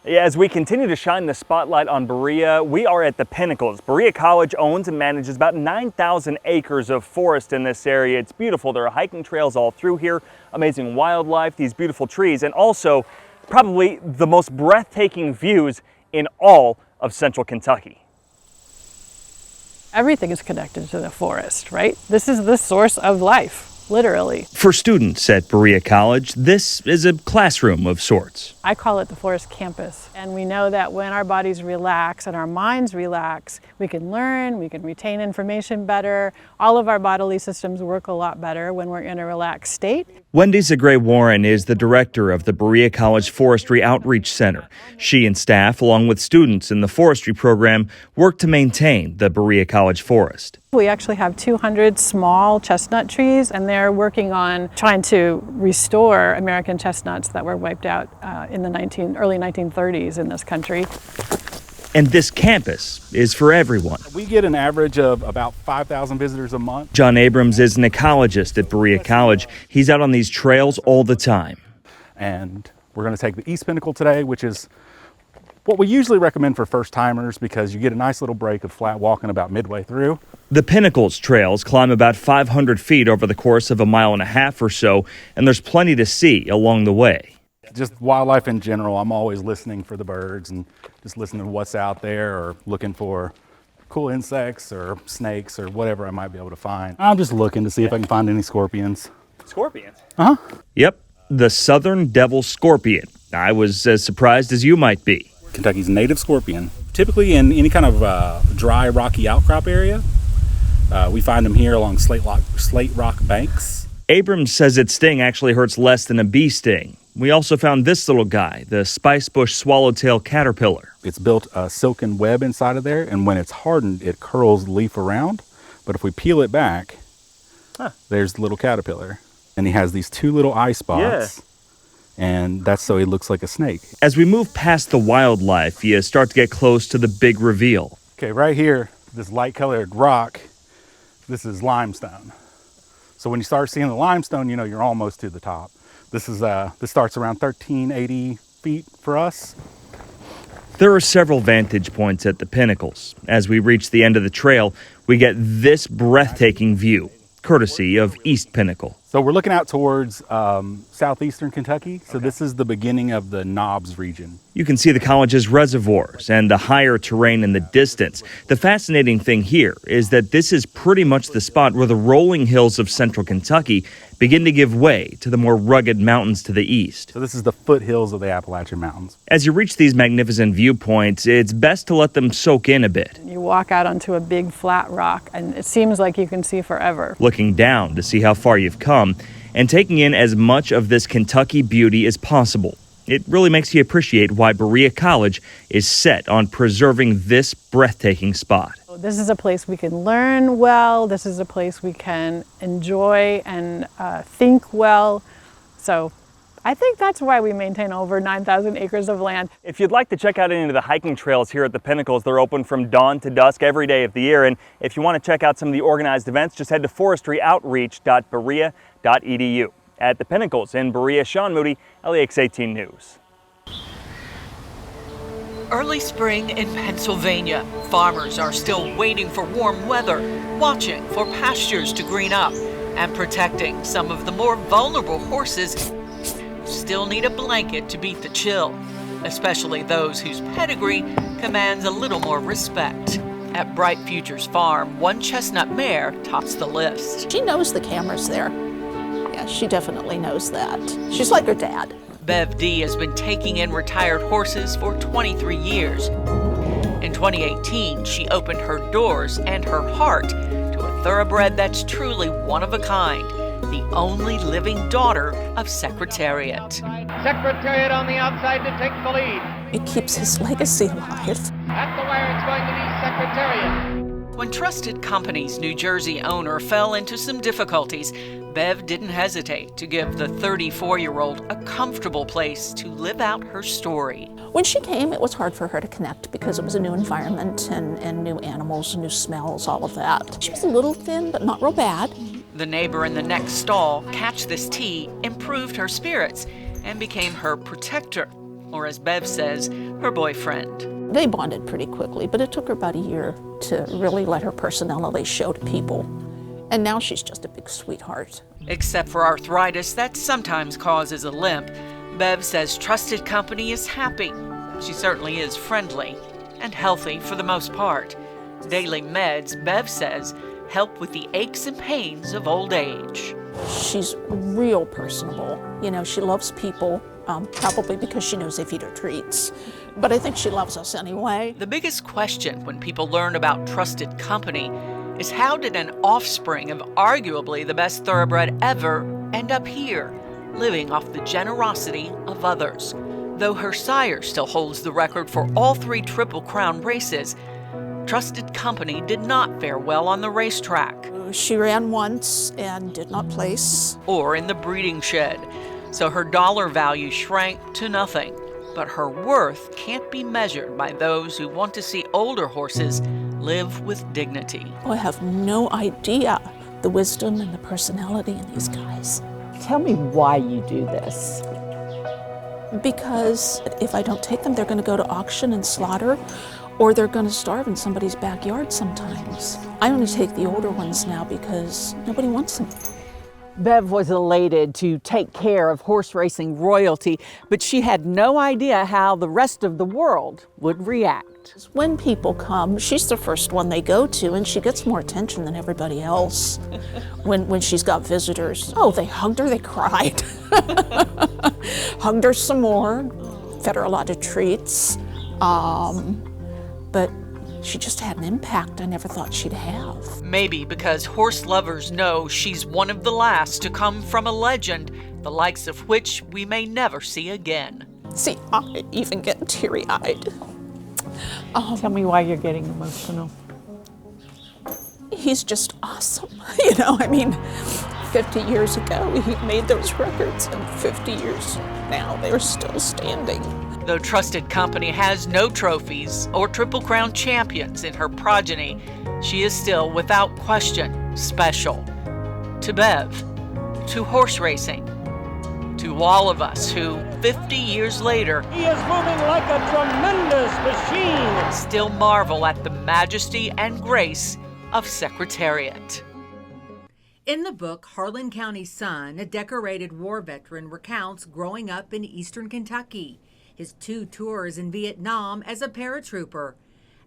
As we continue to shine the spotlight on Berea, we are at the Pinnacles. Berea College owns and manages about 9,000 acres of forest in this area. It's beautiful. There are hiking trails all through here, amazing wildlife, these beautiful trees, and also probably the most breathtaking views in all of central Kentucky. Everything is connected to the forest, right? This is the source of life. Literally. For students at Berea College, this is a classroom of sorts. I call it the forest campus. And we know that when our bodies relax and our minds relax, we can learn, we can retain information better. All of our bodily systems work a lot better when we're in a relaxed state. Wendy Zagray-Warren is the director of the Berea College Forestry Outreach Center. She and staff, along with students in the forestry program, work to maintain the Berea College forest. We actually have 200 small chestnut trees, and they're working on trying to restore American chestnuts that were wiped out in the early 1930s in this country. And this campus is for everyone. We get an average of about 5,000 visitors a month. John Abrams is an ecologist at Berea College. He's out on these trails all the time. And we're going to take the East Pinnacle today, which is what we usually recommend for first timers because you get a nice little break of flat walking about midway through. The Pinnacles trails climb about 500 feet over the course of a mile and a half or so, and there's plenty to see along the way. Just wildlife in general, I'm always listening for the birds and just listening to what's out there or looking for cool insects or snakes or whatever I might be able to find. I'm just looking to see if I can find any scorpions. Scorpions? Uh-huh. Yep, the southern devil scorpion. I was as surprised as you might be. Kentucky's native scorpion, typically in any kind of dry, rocky outcrop area. We find them here along slate rock banks. Abrams says its sting actually hurts less than a bee sting. We also found this little guy, the spicebush swallowtail caterpillar. It's built a silken web inside of there, and when it's hardened, it curls the leaf around. But if we peel it back, there's the little caterpillar. And he has these two little eye spots. Yeah. And that's so he looks like a snake. As we move past the wildlife, you start to get close to the big reveal. Okay, right here, this light-colored rock, this is limestone. So when you start seeing the limestone, you know you're almost to the top. This starts around 1,380 feet for us. There are several vantage points at the Pinnacles. As we reach the end of the trail, we get this breathtaking view, courtesy of East Pinnacle. So we're looking out towards southeastern Kentucky. So this is the beginning of the Knobs region. You can see the college's reservoirs and the higher terrain in the distance. The fascinating thing here is that this is pretty much the spot where the rolling hills of central Kentucky begin to give way to the more rugged mountains to the east. So this is the foothills of the Appalachian Mountains. As you reach these magnificent viewpoints, it's best to let them soak in a bit. You walk out onto a big flat rock, and it seems like you can see forever. Looking down to see how far you've come, and taking in as much of this Kentucky beauty as possible. It really makes you appreciate why Berea College is set on preserving this breathtaking spot. This is a place we can learn well. This is a place we can enjoy and think well. So I think that's why we maintain over 9,000 acres of land. If you'd like to check out any of the hiking trails here at the Pinnacles, they're open from dawn to dusk every day of the year. And if you want to check out some of the organized events, just head to forestryoutreach.berea.edu. At the Pinnacles in Berea, Sean Moody, LEX 18 News. Early spring in Pennsylvania. Farmers are still waiting for warm weather, watching for pastures to green up, and protecting some of the more vulnerable horses who still need a blanket to beat the chill, especially those whose pedigree commands a little more respect. At Bright Futures Farm, one chestnut mare tops the list. She knows the camera's there. Yeah, she definitely knows that. She's like her dad. Bev D has been taking in retired horses for 23 years. In 2018, she opened her doors and her heart to a thoroughbred that's truly one of a kind, the only living daughter of Secretariat. Secretariat on the outside to take the lead. It keeps his legacy alive. At the wire, it's going to be Secretariat. When Trusted Company's New Jersey owner fell into some difficulties, Bev didn't hesitate to give the 34-year-old a comfortable place to live out her story. When she came, it was hard for her to connect because it was a new environment and new animals, new smells, all of that. She was a little thin, but not real bad. The neighbor in the next stall, Catch This Tea, improved her spirits and became her protector. or as Bev says, her boyfriend. They bonded pretty quickly, but it took her about a year to really let her personality show to people. And now she's just a big sweetheart. Except for arthritis that sometimes causes a limp, Bev says Trusted Company is happy. She certainly is friendly and healthy for the most part. Daily meds, Bev says, help with the aches and pains of old age. She's real personable. You know, she loves people, probably because she knows they feed her treats. But I think she loves us anyway. The biggest question when people learn about Trusted Company is how did an offspring of arguably the best thoroughbred ever end up here, living off the generosity of others? Though her sire still holds the record for all 3 Triple Crown races, Trusted Company did not fare well on the racetrack. She ran once and did not place. Or in the breeding shed, so her dollar value shrank to nothing. But her worth can't be measured by those who want to see older horses live with dignity. I have no idea the wisdom and the personality in these guys. Tell me why you do this. Because if I don't take them, they're going to go to auction and slaughter, or they're going to starve in somebody's backyard sometimes. I only take the older ones now because nobody wants them. Bev was elated to take care of horse racing royalty, but she had no idea how the rest of the world would react. When people come, she's the first one they go to, and she gets more attention than everybody else when she's got visitors. Oh, they hugged her, they cried. Hugged her some more, fed her a lot of treats. But she just had an impact I never thought she'd have. Maybe because horse lovers know she's one of the last to come from a legend, the likes of which we may never see again. See, I even get teary-eyed. Tell me why you're getting emotional. He's just awesome. You know, I mean, 50 years ago, he made those records, and 50 years now, they're still standing. Though Trusted Company has no trophies or Triple Crown champions in her progeny, she is still, without question, special. To Bev, to horse racing, to all of us who, 50 years later, He is moving like a tremendous machine. still marvel at the majesty and grace of Secretariat. In the book, Harlan County's Son, a decorated war veteran, recounts growing up in eastern Kentucky, his 2 tours in Vietnam as a paratrooper,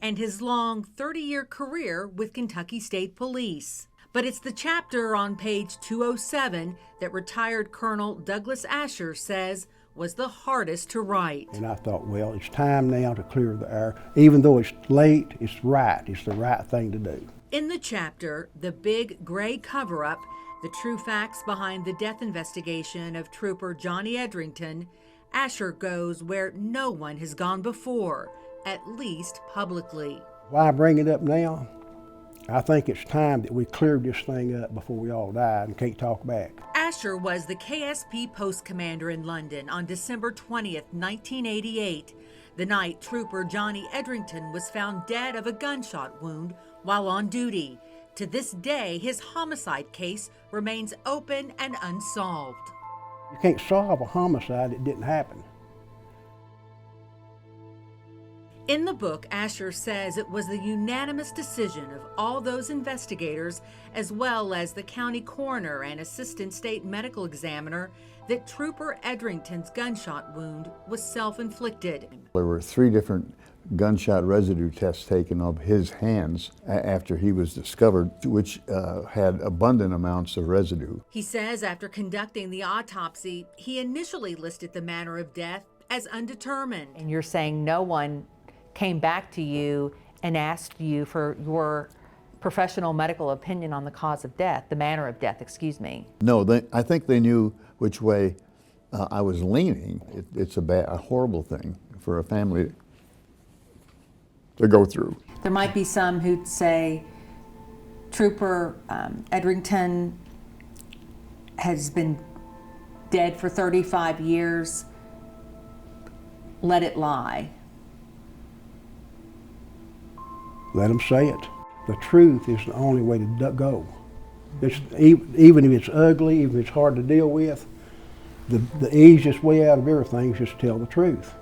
and his long 30-year career with Kentucky State Police. But it's the chapter on page 207 that retired Colonel Douglas Asher says was the hardest to write. And I thought, well, it's time now to clear the air. Even though it's late, it's right. It's the right thing to do. In the chapter, The Big Gray Cover-Up, the true facts behind the death investigation of Trooper Johnny Edrington, Asher goes where no one has gone before, at least publicly. Why bring it up now? I think it's time that we cleared this thing up before we all died and can't talk back. Asher was the KSP post commander in London on December 20th, 1988, the night Trooper Johnny Edrington was found dead of a gunshot wound while on duty. To this day, his homicide case remains open and unsolved. You can't solve a homicide that didn't happen. In the book, Asher says it was the unanimous decision of all those investigators, as well as the county coroner and assistant state medical examiner, that Trooper Edrington's gunshot wound was self-inflicted. There were 3 different gunshot residue tests taken of his hands after he was discovered, which had abundant amounts of residue. He says after conducting the autopsy, he initially listed the manner of death as undetermined. And you're saying no one came back to you and asked you for your professional medical opinion on the cause of death, the manner of death, excuse me. No, I think they knew which way I was leaning. It's a horrible thing for a family to go through. There might be some who'd say Trooper Edrington has been dead for 35 years, let it lie. Let them say it. The truth is the only way to go. Even if it's ugly, even if it's hard to deal with, the easiest way out of everything is just to tell the truth.